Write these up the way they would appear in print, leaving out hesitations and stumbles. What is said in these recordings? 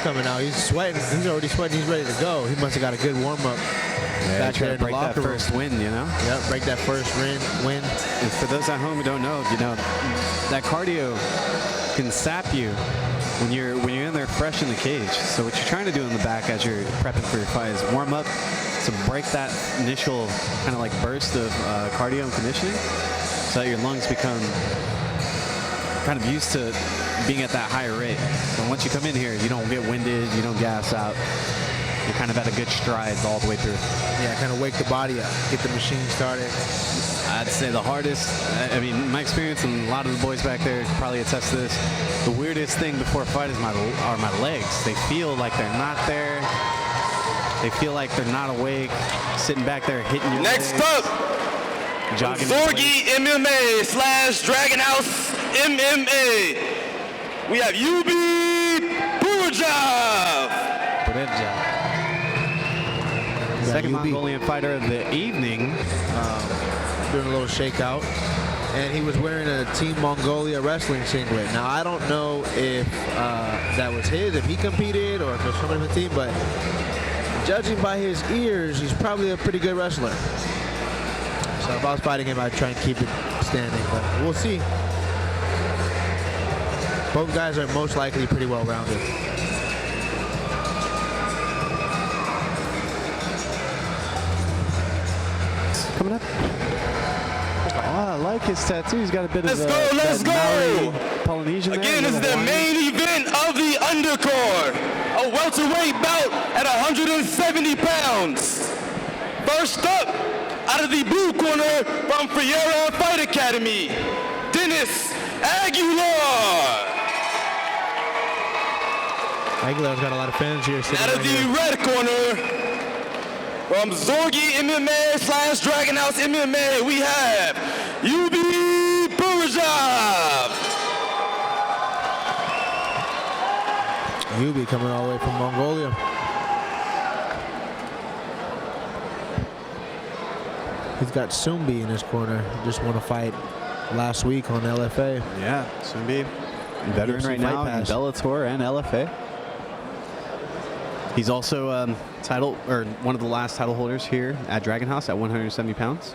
coming out. He's sweating. He's already sweating. He's ready to go. He must have got a good warm-up. Yeah, back there in the break locker that room. first win, you know? Yep, break that first win. And for those at home who don't know, that cardio can sap you when you're in there fresh in the cage. So what you're trying to do in the back as you're prepping for your fight is warm up to break that initial kind of like burst of cardio and conditioning so that your lungs become kind of used to being at that higher rate. So once you come in here, you don't get winded, you don't gas out. You're kind of at a good stride all the way through. Yeah, kind of wake the body up, get the machine started. I'd say the hardest, I mean, my experience and a lot of the boys back there probably attest to this. The weirdest thing before a fight is are my legs. They feel like they're not there. They feel like they're not awake, sitting back there hitting your Next legs, up, jogging. Zorgi MMA / Dragon House MMA. We have UB Purevjav. Second UB. Mongolian fighter of the evening. Doing a little shakeout. And he was wearing a Team Mongolia wrestling singlet. Now, I don't know if that was his, if he competed, or if it was somebody from the team, but judging by his ears, he's probably a pretty good wrestler. So if I was fighting him, I'd try and keep it standing, but we'll see. Both guys are most likely pretty well-rounded. Coming up. Oh, I like his tattoo. He's got a bit Let's of go, let's go. Maori Polynesian. Again, there, this is the main event of the undercard. A welterweight bout at 170 pounds. First up, out of the blue corner from Purevjav Fight Academy, Dennis Aguilar. Aguilar's got a lot of fans here. Out of the red corner, from Zorgi MMA / Dragon House MMA, we have UB Purevjav. Yubi coming all the way from Mongolia. He's got Sumbi in his corner. Just won a fight last week on LFA. Yeah, Sumbi, veteran UFC right Fight now in Pass. Bellator and LFA. He's also one of the last title holders here at Dragon House at 170 pounds.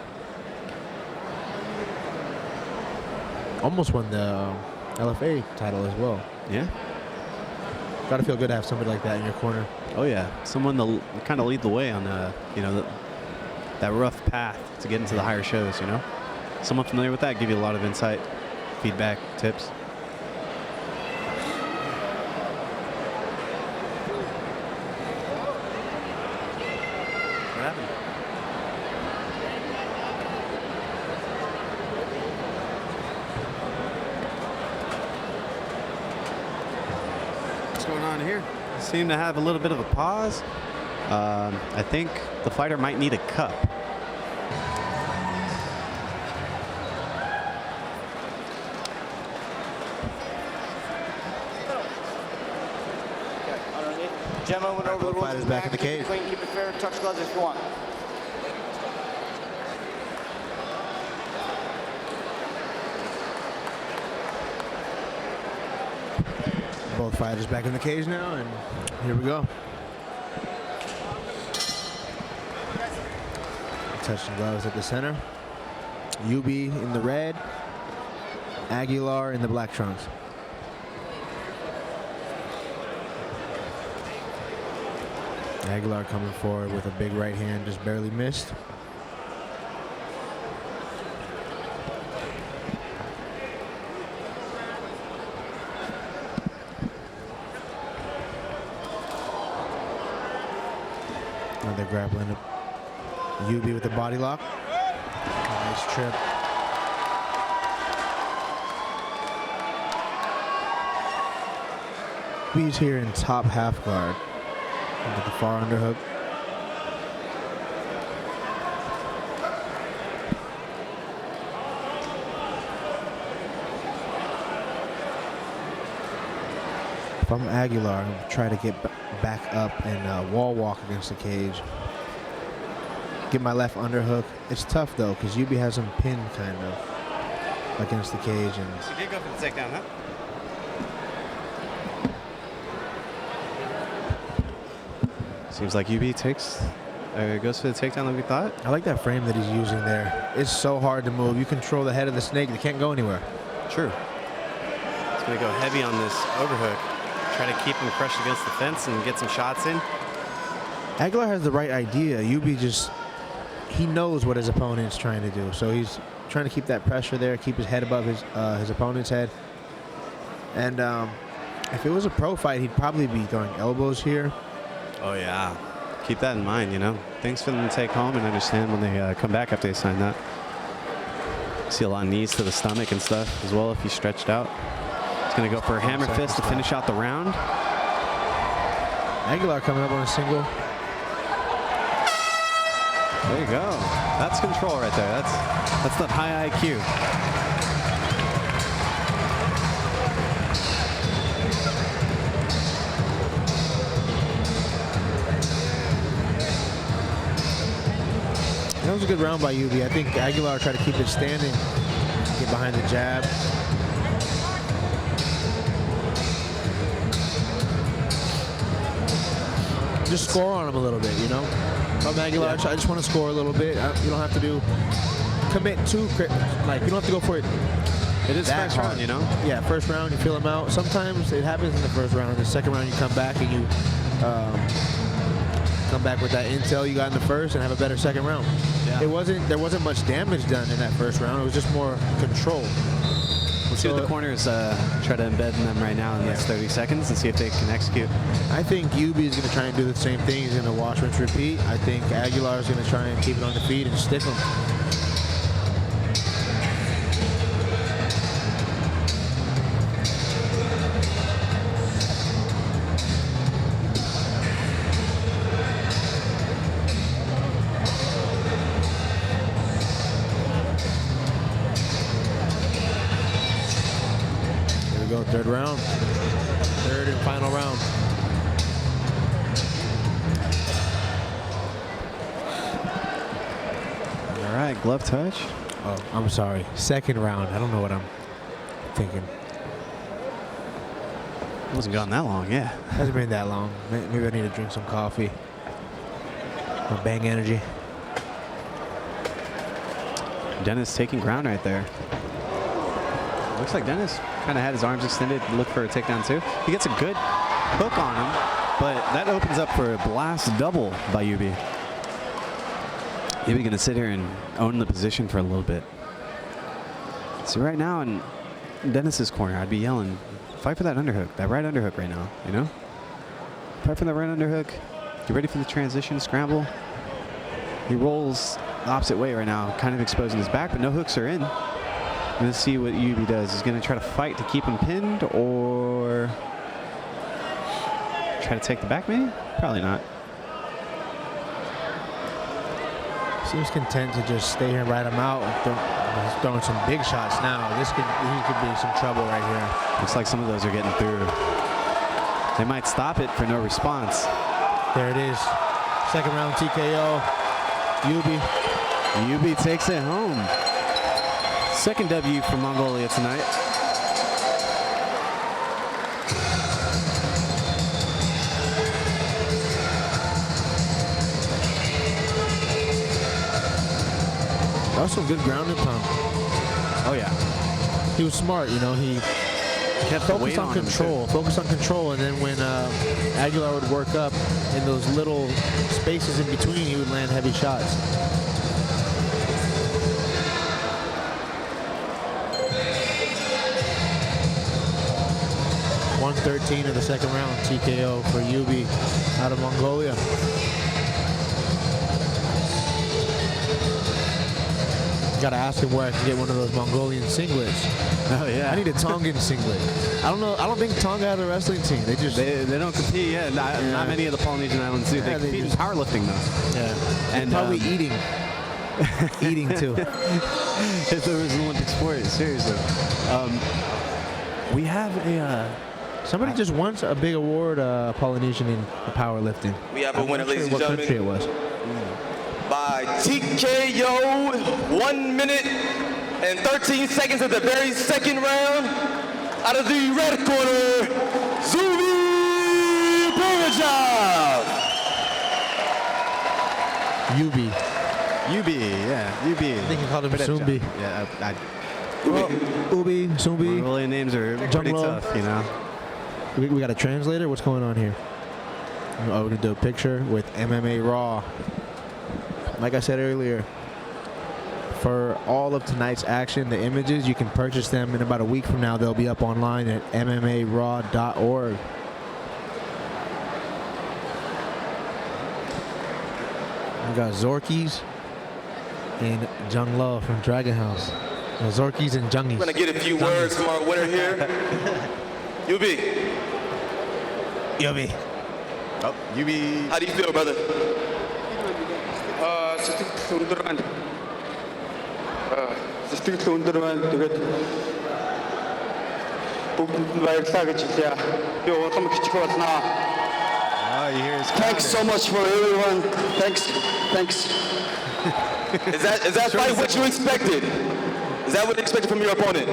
Almost won the LFA title as well. Yeah. Gotta feel good to have somebody like that in your corner. Oh yeah, someone to kind of lead the way on that rough path to get into the higher shows. You know, someone familiar with that, give you a lot of insight, feedback, tips. What happened? What's going on here? Seem to have a little bit of a pause. I think the fighter might need a cup. Gentlemen, went over the rules. Fighters back in the cage. Keep it clean, keep it fair. Touch gloves if you want. Both fighters back in the cage now, and here we go. Touching gloves at the center. Yubi in the red. Aguilar in the black trunks. Aguilar coming forward with a big right hand, just barely missed. Another grappling. Yubi with the body lock. Nice trip. Yubi's here in top half guard. With the far underhook. If I'm Aguilar, I'm gonna try to get back up and wall walk against the cage. Get my left underhook. It's tough though, because Yubi has him pinned kind of against the cage. And So you did go for the takedown, huh? Seems like UB goes for the takedown like we thought. I like that frame that he's using there. It's so hard to move. You control the head of the snake. They can't go anywhere. True. He's going to go heavy on this overhook. Try to keep him crushed against the fence and get some shots in. Aguilar has the right idea. UB he knows what his opponent's trying to do. So he's trying to keep that pressure there, keep his head above his opponent's head. And if it was a pro fight, he'd probably be throwing elbows here. Oh, yeah. Keep that in mind, you know. Things for them to take home and understand when they come back after they sign that. See a lot of knees to the stomach and stuff as well if he's stretched out. He's going to go for a hammer fist to finish out the round. Aguilar coming up on a single. There you go. That's control right there. That's that high IQ. That was a good round by UB. I think Aguilar tried to keep it standing, get behind the jab. Just score on him a little bit, you know? From Aguilar, I just want to score a little bit. You don't have to commit too, like, you don't have to go for it. It is first round, you know? Yeah, first round, you feel him out. Sometimes it happens in the first round. The second round, you come back and you come back with that intel you got in the first and have a better second round. Yeah. There wasn't much damage done in that first round. It was just more control. We'll see what the corners try to embed in them right now in the next 30 seconds and see if they can execute. I think UB is going to try and do the same thing. He's going to wash, rinse, repeat. I think Aguilar is going to try and keep it on the feet and stick him. Third round. Third and final round. All right, glove touch. Oh, I'm sorry. Second round. I don't know what I'm thinking. It wasn't gone that long, yeah. Hasn't been that long. Maybe I need to drink some coffee. Or Bang Energy. Dennis taking ground right there. Looks like Dennis kind of had his arms extended to look for a takedown too. He gets a good hook on him, but that opens up for a blast double by UB. UB gonna sit here and own the position for a little bit. So right now in Dennis's corner, I'd be yelling, fight for that underhook, that right underhook right now, you know? Fight for that right underhook. Get ready for the transition scramble. He rolls the opposite way right now, kind of exposing his back, but no hooks are in. Let's see what UB does. He's going to try to fight to keep him pinned or try to take the back maybe? Probably not. Seems content to just stay here and ride him out. He's throwing some big shots now. He could be in some trouble right here. Looks like some of those are getting through. They might stop it for no response. There it is. Second round TKO. UB takes it home. Second W for Mongolia tonight. That was some good ground and pound. Oh yeah. He was smart, you know. He kept focused on control, and then when Aguilar would work up in those little spaces in between, he would land heavy shots. .113 in the second round, TKO for UB out of Mongolia. Gotta ask him where I can get one of those Mongolian singlets. Oh yeah. I need a Tongan singlet. I don't know. I don't think Tonga has a wrestling team. They don't compete. Yeah, not many of the Polynesian islands do. They compete in powerlifting though. Yeah, and probably eating too. If there was an Olympic sport, seriously. We have a. Somebody just won a big award, Polynesian in powerlifting. We have a winner, ladies and what gentlemen. country it was. By TKO, 1 minute and 13 seconds of the very second round. Out of the red corner, Purevjav. Yubi. Yubi, yeah, Yubi. I think he called him Purevjav. Sumbi. Yeah, Ubi, Sumbi. Mongolian names are pretty Zhong. tough, you know. We got a translator? What's going on here? Oh, we're going to do a picture with MMA Raw. Like I said earlier, for all of tonight's action, the images, you can purchase them in about a week from now. They'll be up online at mmaraw.org. We got Zorkis and Zhong Lo from Dragon House. Zorkis and Jungies. I'm gonna get a few words from our winner here. Yubi, Yubi. Oh, Yubi. how do you feel, brother? сэтгэл өндөр байна. Сэтгэл өндөр байна. Тэгээд бүгдэнд нь баярлалаа гэж хэлье. Би улам хичээх болно. Oh, you hear his Thanks so much for everyone. Thanks. Is that fight what you expected? Is that what you expected from your opponent?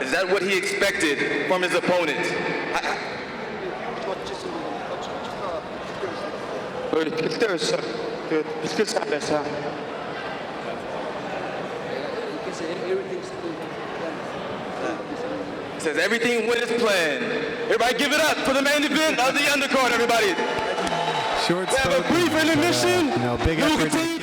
Is that what he expected from his opponent? Ихтэй байсан. Тэгээд бэлтгэл сайн байсан. Says everything went as planned. Everybody give it up for the main event of the undercard, everybody. short We have a brief intermission. Big We will effort. continue